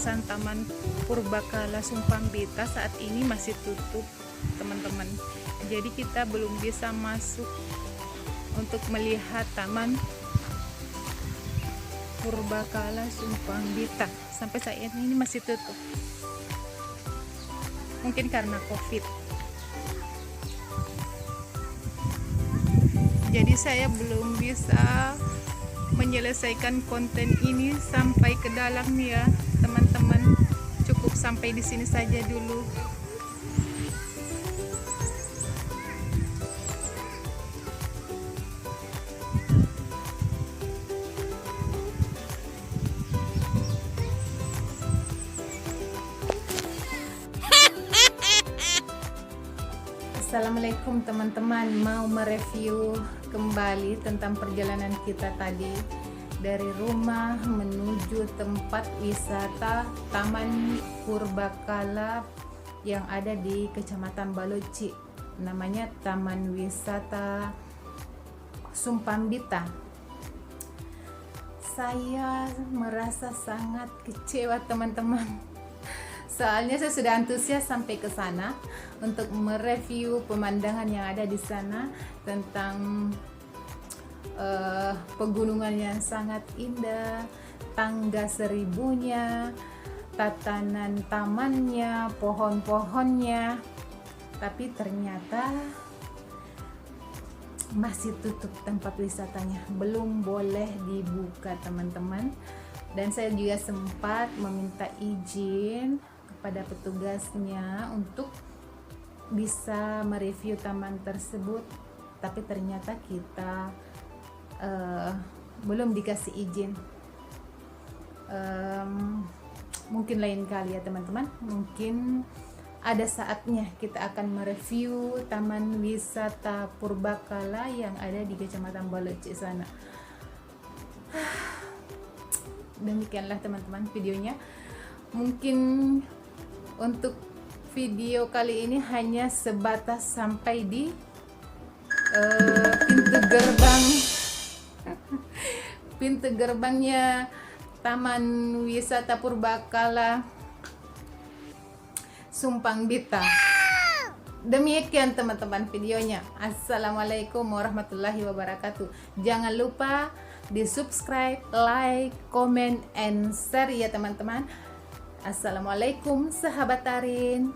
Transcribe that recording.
kawasan Taman Purbakala Sumpambita saat ini masih tutup, teman-teman. Jadi kita belum bisa masuk untuk melihat Taman Purbakala Sumpambita. Sampai saat ini masih tutup. Mungkin karena Covid. Jadi saya belum bisa menyelesaikan konten ini sampai ke dalam ya, teman-teman. Cukup sampai di sini saja dulu. Assalamualaikum teman-teman, mau mereview kembali tentang perjalanan kita tadi dari rumah menuju tempat wisata Taman Purbakala yang ada di Kecamatan Baloci, namanya Taman Wisata Sumpambita. Saya merasa sangat kecewa teman-teman, soalnya saya sudah antusias sampai ke sana untuk mereview pemandangan yang ada di sana tentang pegunungan yang sangat indah, tangga seribunya, tatanan tamannya, pohon-pohonnya. Tapi ternyata masih tutup tempat wisatanya, belum boleh dibuka teman-teman. Dan saya juga sempat meminta izin kepada petugasnya untuk bisa mereview taman tersebut, tapi ternyata kita belum dikasih izin. Mungkin lain kali ya teman-teman, mungkin ada saatnya kita akan mereview Taman Wisata Purbakala yang ada di Kecamatan Baloci sana. Demikianlah teman-teman videonya. Mungkin untuk video kali ini hanya sebatas sampai di pintu gerbangnya Taman Wisata Purbakala Sumpambita. Demikian teman-teman videonya. Assalamualaikum warahmatullahi wabarakatuh. Jangan lupa di subscribe, like, comment, and share ya teman-teman. Assalamualaikum sahabat Tarin.